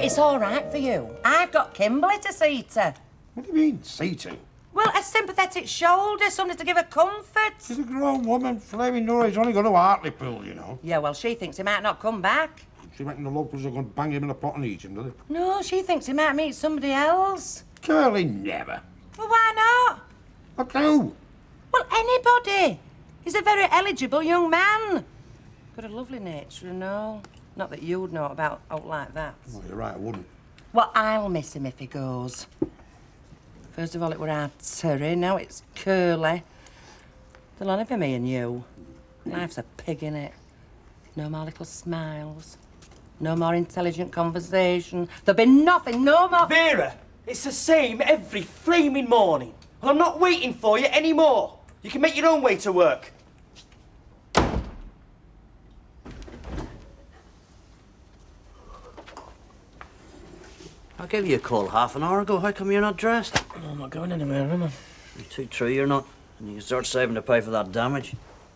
It's all right for you. I've got Kimberly to see to. What do you mean, see to? Well, a sympathetic shoulder, somebody to give her comfort. She's a grown woman. Flaming Nora's only going to Hartlepool, you know. Yeah, well, she thinks he might not come back. She reckon the locals are going to bang him in a pot and eat him, do they? No, she thinks he might meet somebody else. Curly never. Well, why not? What do? Well, anybody. He's a very eligible young man. Got a lovely nature and all. Not that you'd know about out like that. Well, you're right, I wouldn't. Well, I'll miss him if he goes. First of all, it were our Terry, now it's Curly. There'll only be me and you. Life's a pig, innit? No more little smiles. No more intelligent conversation. There'll be nothing, no more... Vera, it's the same every flaming morning. Well, I'm not waiting for you anymore. You can make your own way to work. I gave you a call half an hour ago. How come you're not dressed? Oh, I'm not going anywhere, am I? Too true you're not. And you can start saving to pay for that damage.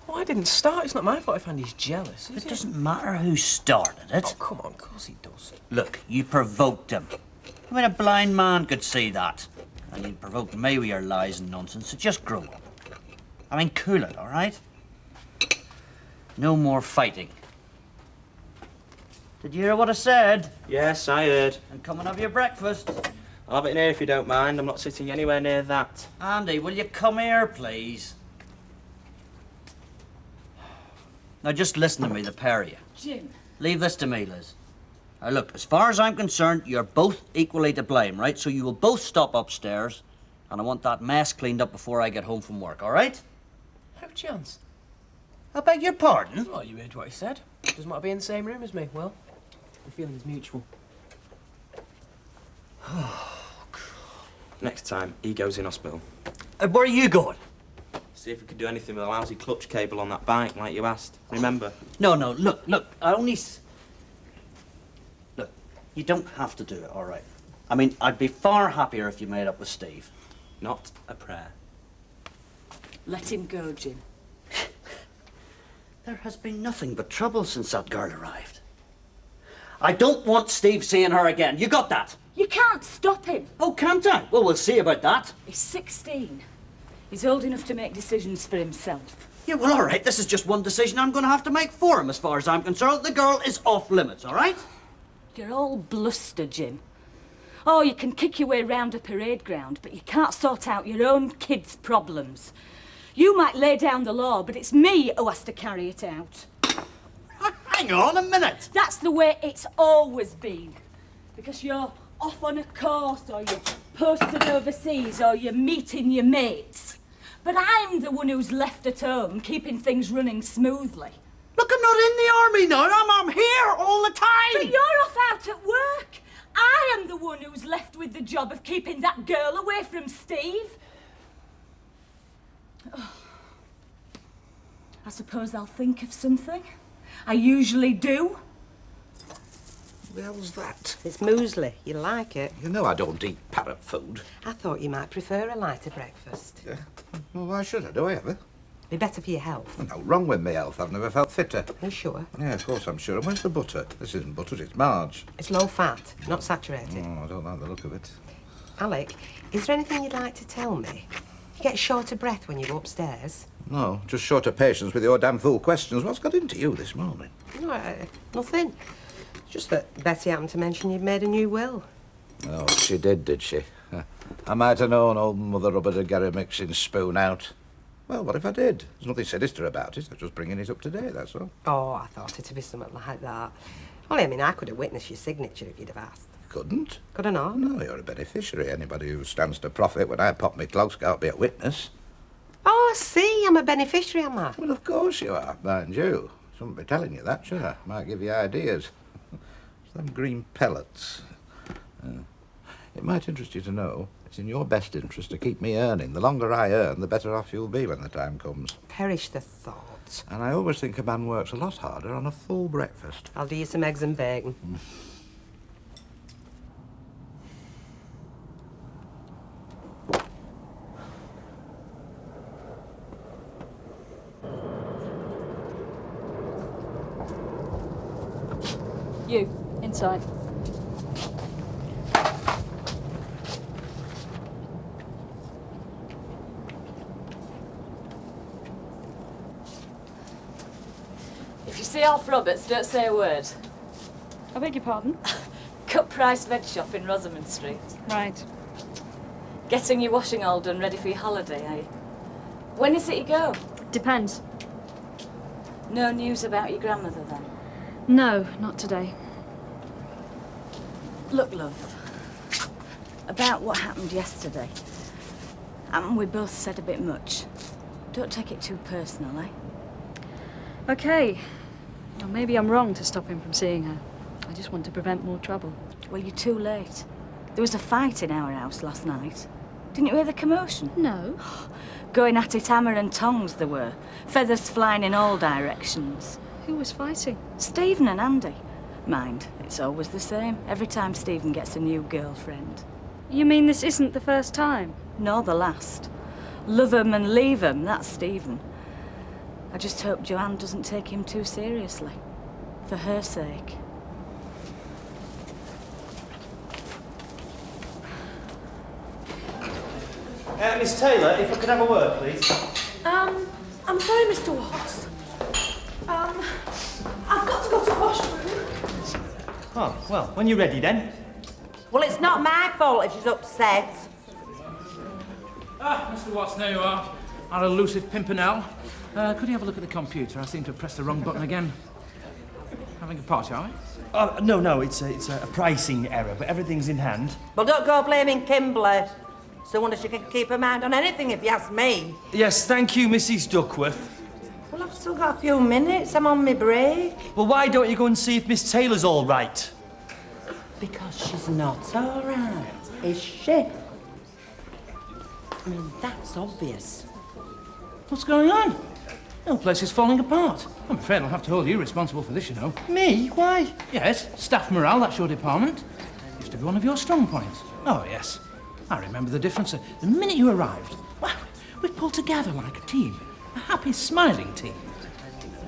Oh, I didn't start. It's not my fault if Andy's jealous, is It doesn't matter who started it. Oh, come on, of course he does. Look, you provoked him. I mean, a blind man could see that. And you provoked me with your lies and nonsense, so just grow up. I mean, cool it, all right? No more fighting. Did you hear what I said? Yes, I heard. And come and have your breakfast. I'll have it in here if you don't mind. I'm not sitting anywhere near that. Andy, will you come here, please? Now, just listen to me, the pair of you. Jim. Leave this to me, Liz. Now, look, as far as I'm concerned, you're both equally to blame, right? So you will both stop upstairs, and I want that mess cleaned up before I get home from work, all right? No chance. I beg your pardon? Well, you heard what he said. Doesn't want to be in the same room as me. Well, the feeling's mutual. Next time, he goes in hospital. Where are you going? See if we could do anything with a lousy clutch cable on that bike, like you asked. Remember? No, look, I only... Look, you don't have to do it, all right? I mean, I'd be far happier if you made up with Steve. Not a prayer. Let him go, Jim. There has been nothing but trouble since that girl arrived. I don't want Steve seeing her again. You got that? You can't stop him. Oh, can't I? Well, we'll see about that. He's 16. He's old enough to make decisions for himself. Yeah, well, all right. This is just one decision I'm going to have to make for him, as far as I'm concerned. The girl is off limits, all right? You're all bluster, Jim. Oh, you can kick your way round a parade ground, but you can't sort out your own kids' problems. You might lay down the law, but it's me who has to carry it out. Hang on a minute. That's the way it's always been. Because you're off on a course, or you're posted overseas, or you're meeting your mates. But I'm the one who's left at home, keeping things running smoothly. Look, I'm not in the army now. I'm here all the time. But you're off out at work. I am the one who's left with the job of keeping that girl away from Steve. Oh. I suppose I'll think of something. I usually do. The hell's that? It's muesli. You like it? You know I don't eat parrot food. I thought you might prefer a lighter breakfast. Yeah. Well, why should I? Do I ever? Be better for your health. No wrong with my health. I've never felt fitter. Are you sure? Yeah, of course I'm sure. And where's the butter? This isn't butter, it's marge. It's low fat, not saturated. Oh, I don't like the look of it. Alec, is there anything you'd like to tell me? You get short of breath when you go upstairs. No, just short of patience with your damn fool questions. What's got into you this morning? No, nothing. Just that Betty happened to mention you'd made a new will. Oh, she did she? I might have known old Mother Rubber to get her mixing spoon out. Well, what if I did? There's nothing sinister about it. I was just bringing it up to date, that's all. Oh, I thought it'd be something like that. Only, I mean, I could have witnessed your signature if you'd have asked. Couldn't? Could I not? No, you're a beneficiary. Anybody who stands to profit when I pop my clogs can't be a witness. Oh, I see. I'm a beneficiary, am I? Well, of course you are, mind you. Shouldn't be telling you that, should I? Might give you ideas. It's them green pellets. It might interest you to know it's in your best interest to keep me earning. The longer I earn, the better off you'll be when the time comes. Perish the thought. And I always think a man works a lot harder on a full breakfast. I'll do you some eggs and bacon. You, inside. If you see off Roberts, don't say a word. I beg your pardon? Cut price veg shop in Rosamond Street. Right. Getting your washing all done, ready for your holiday, are you? When is it you go? Depends. No news about your grandmother, then? No, not today. Look, love, about what happened yesterday. Haven't we both said a bit much? Don't take it too personal, eh? Okay. Well, maybe I'm wrong to stop him from seeing her. I just want to prevent more trouble. Well, you're too late. There was a fight in our house last night. Didn't you hear the commotion? No. Going at it hammer and tongs there were. Feathers flying in all directions. Who was fighting? Stephen and Andy. Mind, it's always the same. Every time Stephen gets a new girlfriend. You mean this isn't the first time? Nor the last. Love 'em and leave 'em, that's Stephen. I just hope Joanne doesn't take him too seriously. For her sake. Miss Taylor, if I could have a word, please. I'm sorry, Mr. Watts. I've got to go to the washroom. Oh, well, when you're ready then. Well, it's not my fault if she's upset. Ah, Mr. Watts, there you are. Our elusive Pimpernel. Could you have a look at the computer? I seem to have pressed the wrong button again. Having a party, are we? Oh, no, it's a pricing error, but everything's in hand. Well, don't go blaming Kimberly. So wonder she can keep her mind on anything, if you ask me. Yes, thank you, Mrs. Duckworth. Well, I've still got a few minutes. I'm on my break. Well, why don't you go and see if Miss Taylor's all right? Because she's not all right, is she? I mean, that's obvious. What's going on? The whole place is falling apart. I'm afraid I'll have to hold you responsible for this, you know. Me? Why? Yes, staff morale, that's your department. Used to be one of your strong points. Oh, yes. I remember the difference. The minute you arrived, well, we pulled together like a team. A happy, smiling team.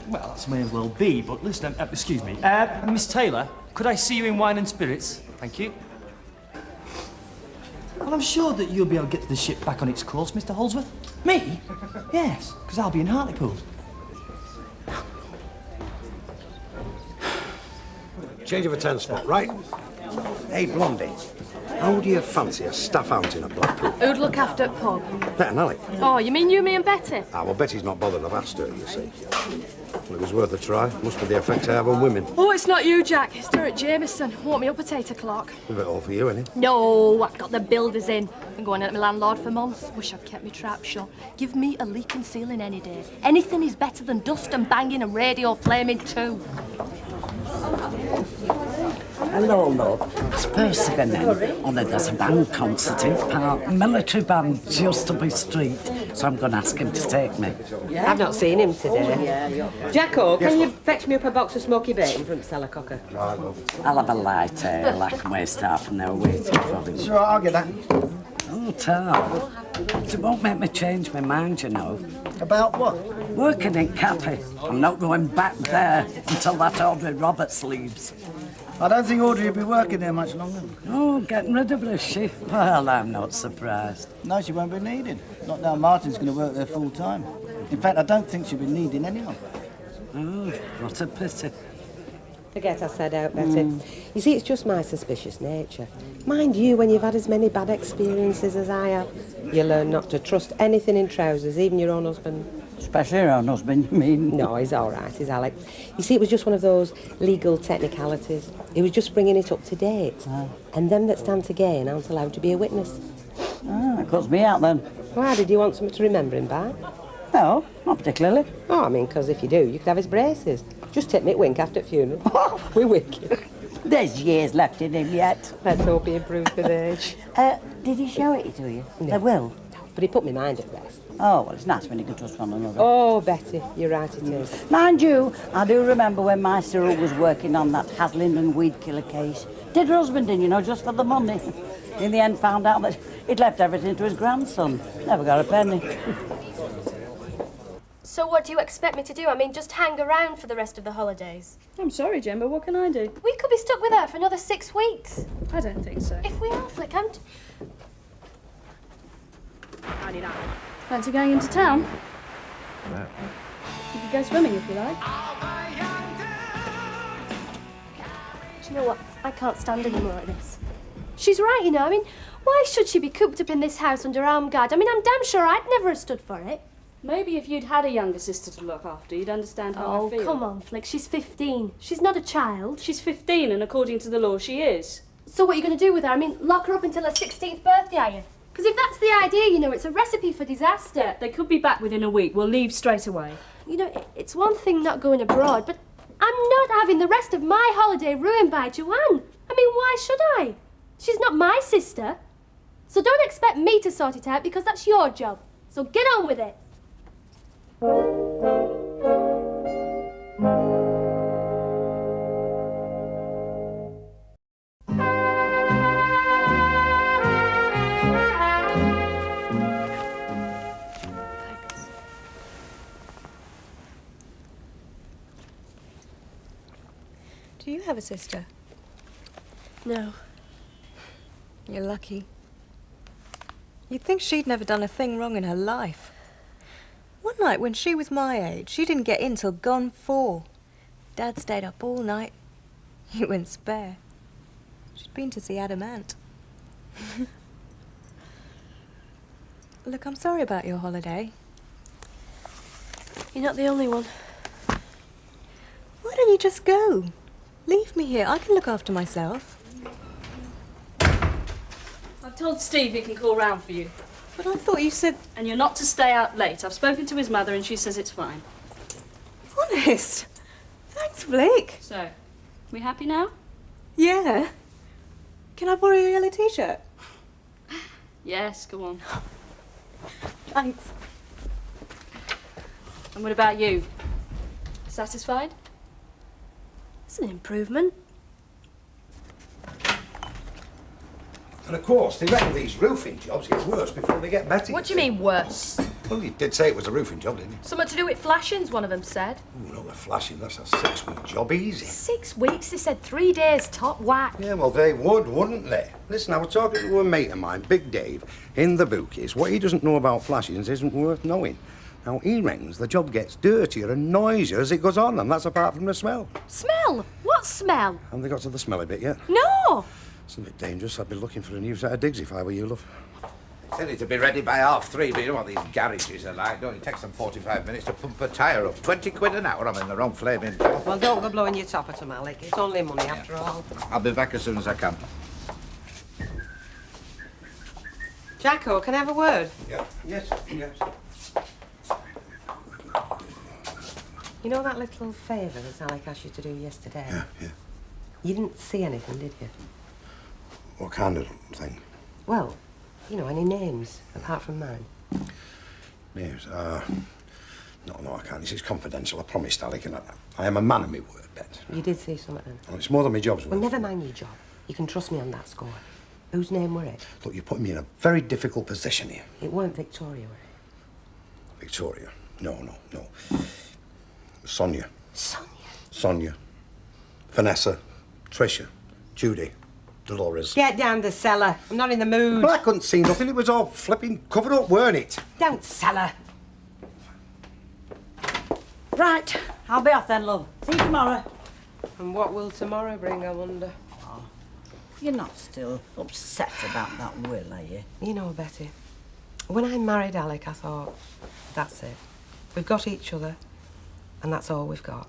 Well, that may well be, but listen, excuse me. Miss Taylor, could I see you in wine and spirits? Thank you. Well, I'm sure that you'll be able to get the ship back on its course, Mr. Holsworth. Me? Yes, because I'll be in Hartlepool. Change of a 10 spot, right? Hey, Blondie, how do you fancy a staff out in a Blackpool? Who'd look after pub? Bet and Alec. Oh, you mean you, me and Betty? Ah, well, Betty's not bothered. I've asked her, you see. Well, it was worth a try. Must be the effect I have on women. Oh, it's not you, Jack. It's Stuart Jameson. Woke me up at 8 o'clock. A bit all for you, innit? No, I've got the builders in. Been going at my landlord for months. Wish I'd kept my trap shut. Give me a leaking ceiling any day. Anything is better than dust and banging and radio flaming too. Hello, love. It's Percy then. Only there's a band concert in Park. Military band just up his street. So I'm going to ask him to take me. I've not seen him today. Jacko, can you fetch me up a box of smoky bacon from Stella Cocker? Right, love. I'll have a light ale. I can waste half an hour waiting for him. Sure, I'll get that. Oh, Tom. It won't make me change my mind, you know. About what? Working in cafe. I'm not going back there until that Audrey Roberts leaves. I don't think Audrey will be working there much longer. Oh, getting rid of her, is she? Well, I'm not surprised. No, she won't be needed. Not now Martin's going to work there full time. In fact, I don't think she'll be needing anyone. Oh, what a pity. Forget I said out, Betty. You see, it's just my suspicious nature. Mind you, when you've had as many bad experiences as I have, you learn not to trust anything in trousers, even your own husband. Especially your own husband, you mean? No, he's all right, he's Alec. You see, it was just one of those legal technicalities. He was just bringing it up to date. And them that stand to gain aren't allowed to be a witness. Ah, that cuts me out then. Why, did you want something to remember him by? No, not particularly. Oh, I mean, because if you do, you could have his braces. Just take me a wink after the funeral. We wink. There's years left in him yet. Let's hope he improves with age. Did he show it to you? No. They will. But he put my mind at rest. Oh, well, it's nice when you can trust one another. Oh, Betty, you're right, it is. Mind you, I do remember when my Cyril was working on that Haslin and weed killer case. Did her husband in, you know, just for the money. In the end, found out that he'd left everything to his grandson. Never got a penny. So what do you expect me to do? I mean, just hang around for the rest of the holidays? I'm sorry, Jen, but what can I do? We could be stuck with her for another 6 weeks. I don't think so. If we are, Flick, I'm... Fancy going into town? You could go swimming if you like. Do you know what? I can't stand any more of this. She's right, you know. I mean, why should she be cooped up in this house under armed guard? I mean, I'm damn sure I'd never have stood for it. Maybe if you'd had a younger sister to look after, you'd understand how I feel. Oh, come on, Flick. She's 15. She's not a child. She's 15, and according to the law, she is. So what are you going to do with her? I mean, lock her up until her 16th birthday, are you? Because if that's the idea, you know, it's a recipe for disaster. Yeah, they could be back within a week. We'll leave straight away. You know, it's one thing not going abroad, but I'm not having the rest of my holiday ruined by Joanne. I mean, why should I? She's not my sister. So don't expect me to sort it out, because that's your job. So get on with it. Do you have a sister? No. You're lucky. You'd think she'd never done a thing wrong in her life. One night when she was my age, she didn't get in till gone 4. Dad stayed up all night. He went spare. She'd been to see Adam Ant. Look, I'm sorry about your holiday. You're not the only one. Why don't you just go? Leave me here. I can look after myself. I've told Steve he can call round for you. But I thought you said... And you're not to stay out late. I've spoken to his mother and she says it's fine. Honest? Thanks, Blake. So, we happy now? Yeah. Can I borrow your yellow t-shirt? Yes, go on. Thanks. And what about you? Satisfied? It's an improvement. And of course, they reckon these roofing jobs get worse before they get better. What do you mean, worse? Well, he did say it was a roofing job, didn't he? Something to do with flashings, one of them said. Oh, no, they're flashing. That's a 6-week job, easy. 6 weeks? They said 3 days, top whack. Yeah, well, they would, wouldn't they? Listen, I was talking to a mate of mine, Big Dave, in the bookies. What he doesn't know about flashings isn't worth knowing. Now, he reckons the job gets dirtier and noisier as it goes on, and that's apart from the smell. Smell? What smell? Haven't they got to the smelly bit yet? No! It's a bit dangerous. I'd be looking for a new set of digs if I were you, love. Said it to be ready by 3:30, but you know what these garages are like, don't it? It takes them 45 minutes to pump a tyre up. 20 quid an hour, I'm in the wrong flaming job. Well, don't go blowing your top at them, Alec. It's only money after all. I'll be back as soon as I can. Jacko, can I have a word? Yeah. Yes, yes. You know that little favour that Alec asked you to do yesterday? Yeah. You didn't see anything, did you? What kind of thing? Well, you know, any names apart from mine? Names? No, I can't. This is confidential. I promised, Alec, and I am a man of my word, Bet. You did see something then? Well, it's more than my job's Well, worth. never mind your job. You can trust me on that score. Whose name were it? Look, you're putting me in a very difficult position here. It weren't Victoria, were it? Victoria? No. Sonia. Sonia? Vanessa. Tricia. Judy. Dolores. Get down the cellar. I'm not in the mood. Well, I couldn't see nothing. It was all flipping covered up, weren't it? Don't cellar. Right, I'll be off then, love. See you tomorrow. And what will tomorrow bring, I wonder? You're not still upset about that will, are you? You know, Betty, when I married Alec, I thought, that's it. We've got each other, and that's all we've got.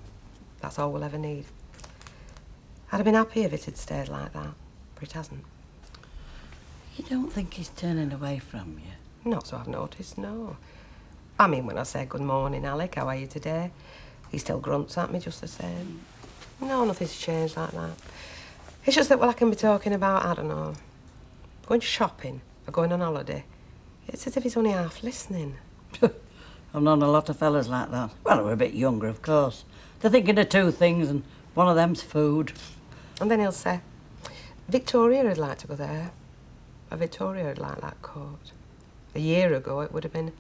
That's all we'll ever need. I'd have been happy if it had stayed like that, but it hasn't. You don't think he's turning away from you? Not so I've noticed, no. I mean, when I say good morning, Alec, how are you today? He still grunts at me just the same. No, nothing's changed like that. It's just that, well, I can be talking about, I don't know, going shopping or going on holiday. It's as if he's only half listening. I've known a lot of fellas like that. Well, we're a bit younger, of course. They're thinking of 2 things, and one of them's food. And then he'll say, Victoria would like to go there. Or Victoria would like that coat. A year ago, it would have been,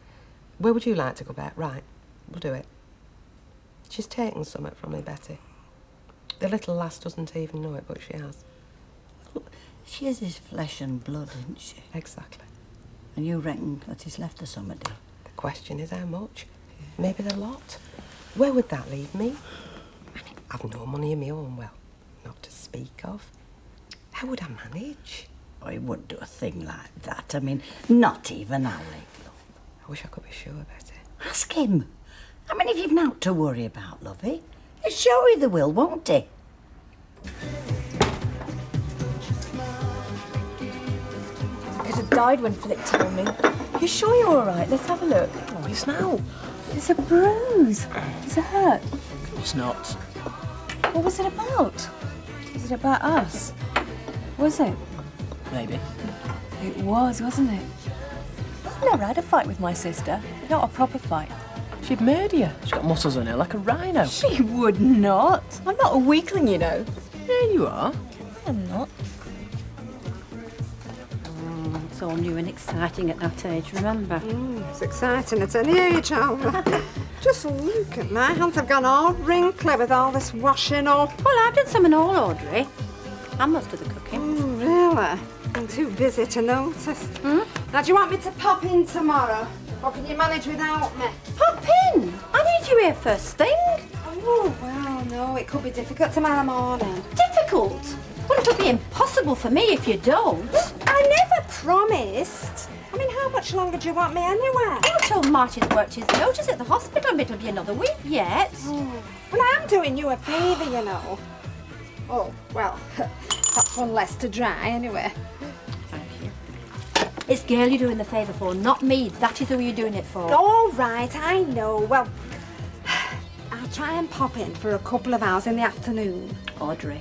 where would you like to go back? Right, we'll do it. She's taken something from me, Betty. The little lass doesn't even know it, but she has. She is his flesh and blood, isn't she? Exactly. And you reckon that he's left her somebody? The question is how much? Maybe the lot. Where would that leave me? I mean, I've no money of my own, well, not to speak speak of. How would I manage? I wouldn't do a thing like that. I mean, not even Alec, love. I wish I could be sure about it. Ask him. I mean, if you've naught to worry about, lovey, he'll show you the will, won't he? Could have died when Philip told me. You sure you're all right? Let's have a look. Oh, it's now. There's a bruise. Is it hurt? It's not. What was it about? Was it about us? Was it? Maybe. It was, wasn't it? I've never had a fight with my sister. Not a proper fight. She'd murder you. She's got muscles on her like a rhino. She would not. I'm not a weakling, you know. Yeah, you are. I'm not. It's all new and exciting at that age, remember? It's exciting at any age, Alva. Just look at my hands. Have gone all wrinkly with all this washing up. Well, I've done some and all, Audrey. And most of the cooking. Oh, really? I'm too busy to notice. Now, do you want me to pop in tomorrow? Or can you manage without me? Pop in! I need you here first thing. Oh, well, no, it could be difficult tomorrow morning. Difficult? Well, it'll be impossible for me if you don't. I never promised. I mean, how much longer do you want me anyway? Until Martin's worked his notice at the hospital, and it'll be another week yet. Oh, well, I am doing you a favour, you know. Oh, well, that's one less to dry anyway. Thank you. It's girl you're doing the favour for, not me. That is who you're doing it for. All right, I know. Well, I'll try and pop in for a couple of hours in the afternoon. Audrey,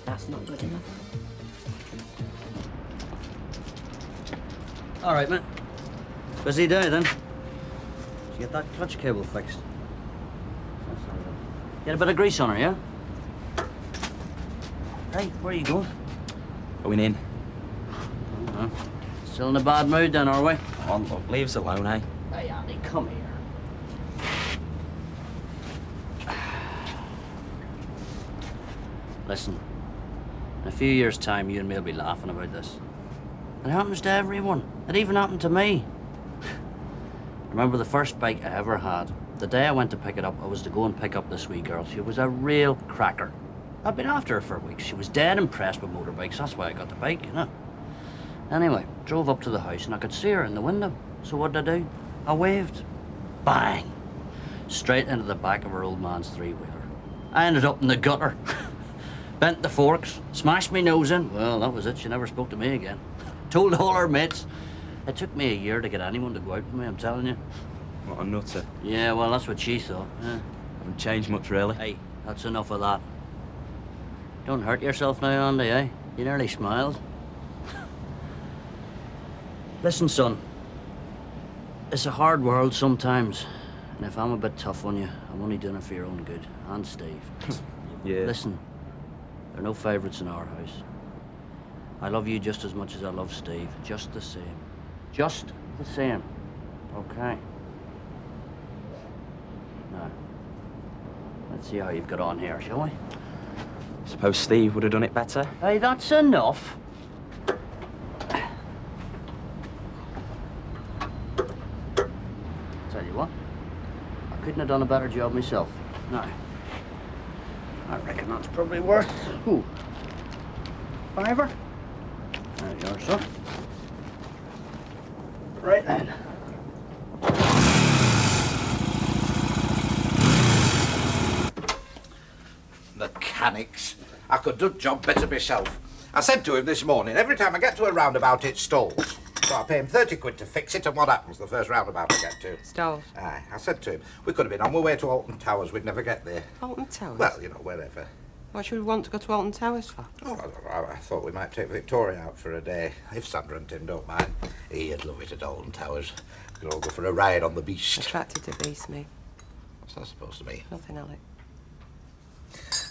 that's not good enough. All right, man. Busy day, then. Did you get that clutch cable fixed? Get a bit of grease on her, yeah? Hey, where are you going? Going in. Oh, still in a bad mood, then, are we? Oh, look, leave us alone, eh? Hey, Andy, come here. Listen, in a few years' time, you and me will be laughing about this. It happens to everyone. It even happened to me. Remember the first bike I ever had? The day I went to pick it up, I was to go and pick up this wee girl. She was a real cracker. I'd been after her for weeks. She was dead impressed with motorbikes. That's why I got the bike, you know. Anyway, drove up to the house and I could see her in the window. So what did I do? I waved. Bang! Straight into the back of her old man's three-wheeler. I ended up in the gutter. Bent the forks, smashed me nose in. Well, that was it. She never spoke to me again. Told all her mates. It took me a year to get anyone to go out with me, I'm telling you. What a nutter. Yeah, well, that's what she thought. Yeah. Haven't changed much, really. Hey, that's enough of that. Don't hurt yourself now, Andy, eh? You nearly smiled. Listen, son. It's a hard world sometimes. And if I'm a bit tough on you, I'm only doing it for your own good. And Steve. Yeah. Listen, there are no favourites in our house. I love you just as much as I love Steve. Just the same. Just the same. Okay. Now, let's see how you've got on here, shall we? Suppose Steve would have done it better. Hey, that's enough. Tell you what, I couldn't have done a better job myself. Now, I reckon that's probably worth, $5. There you are, son. Right then. Mechanics. I could do the job better myself. I said to him this morning, every time I get to a roundabout, it stalls. So I pay him 30 quid to fix it, and what happens the first roundabout I get to? Stalls. Aye, I said to him, we could have been on our way to Alton Towers, we'd never get there. Alton Towers? Well, you know, wherever. What should we want to go to Alton Towers for? Oh, I thought we might take Victoria out for a day, if Sandra and Tim don't mind. He'd love it at Alton Towers. We could all go for a ride on the beast. Attracted to beast, me. What's that supposed to mean? Nothing, Alec.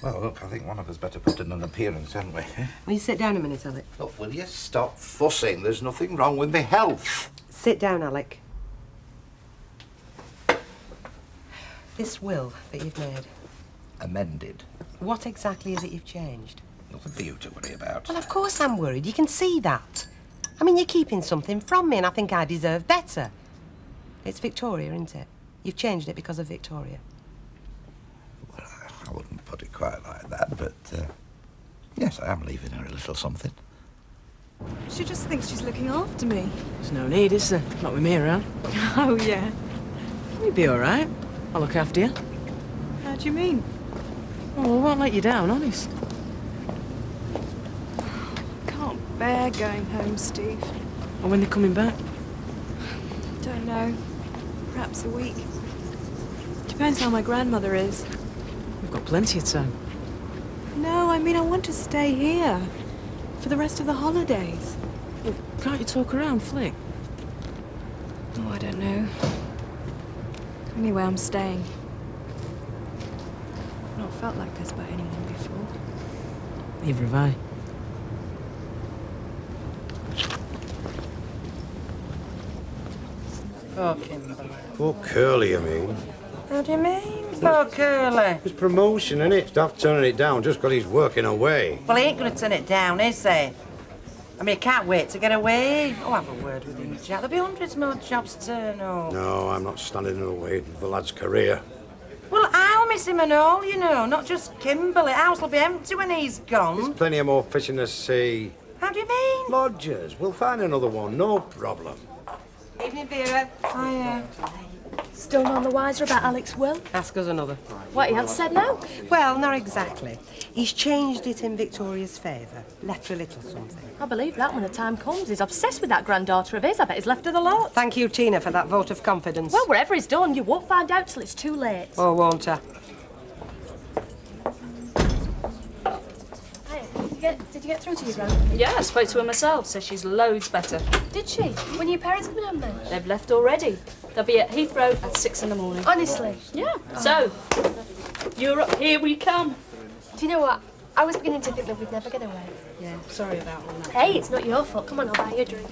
Well, look, I think one of us better put in an appearance, haven't we? Will you sit down a minute, Alec? Look, will you stop fussing? There's nothing wrong with my health. Sit down, Alec. This will that you've made, Amended. what exactly is it you've changed? Nothing for you to worry about. Well, of course I'm worried. You can see that. I mean, you're keeping something from me, and I think I deserve better. It's Victoria, isn't it? You've changed it because of Victoria. Well, I wouldn't put it quite like that, but, I'm leaving her a little something. She just thinks she's looking after me. There's no need, is there? Not with me around. Oh, yeah. You'll be all right. I'll look after you. How do you mean? Oh, I won't let you down, honest. Can't bear going home, Steve. And when they're coming back? Don't know. Perhaps a week. Depends how my grandmother is. We've got plenty of time. No, I mean I want to stay here. For the rest of the holidays. Well, can't you talk around, Flick? Oh, I don't know. Anyway, I'm staying. I've not felt like this by anyone before. Neither have I. Poor Kimberly. Poor Curly, I mean. How do you mean, poor Curly? It's promotion, isn't it? Stop turning it down just 'cause he's working away. Well, he ain't going to turn it down, is he? I mean, he can't wait to get away. Oh, have a word with him, Jack. There'll be hundreds more jobs to turn up. No, I'm not standing in the way of the lad's career. Well, I'll miss him and all, you know, not just Kimberly. House will be empty when he's gone. There's plenty of more fish in the sea. How do you mean? Lodgers. We'll find another one, no problem. Evening, Vera. Hiya. Still none the wiser about Alec's will? Ask us another. What, he had said no? Well, not exactly. He's changed it in Victoria's favour. Left her a little something. I believe that when the time comes. He's obsessed with that granddaughter of his. I bet he's left her the lot. Thank you, Tina, for that vote of confidence. Well, whatever he's done, you won't find out till it's too late. Oh, won't I? Did you get through to your grandmother? Yeah, I spoke to her myself, so she's loads better. Did she? When are your parents coming home then? They've left already. They'll be at Heathrow at 6 in the morning. Honestly? Yeah. So, Europe, here we come. Do you know what? I was beginning to think that we'd never get away. Yeah, sorry about all that. Hey, it's not your fault. Come on, I'll buy you a drink.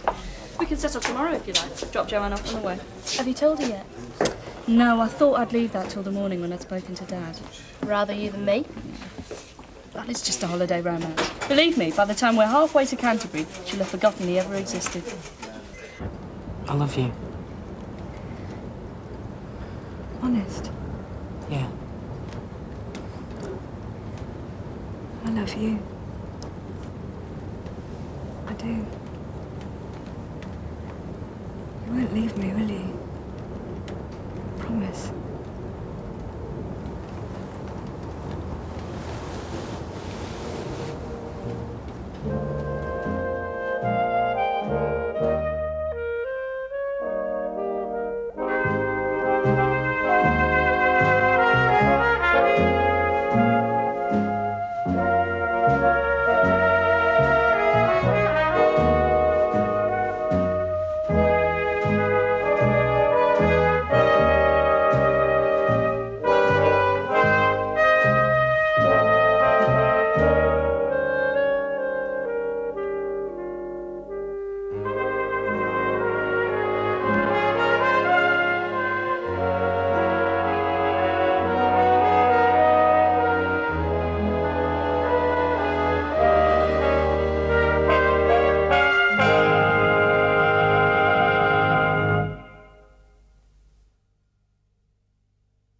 We can set off tomorrow if you like. Drop Joanne off on the way. Have you told her yet? No, I thought I'd leave that till the morning when I'd spoken to Dad. Rather you than me? Well, it's just a holiday romance. Believe me, by the time we're halfway to Canterbury, she'll have forgotten he ever existed. I love you. Honest. Yeah. I love you. I do. You won't leave me, will you?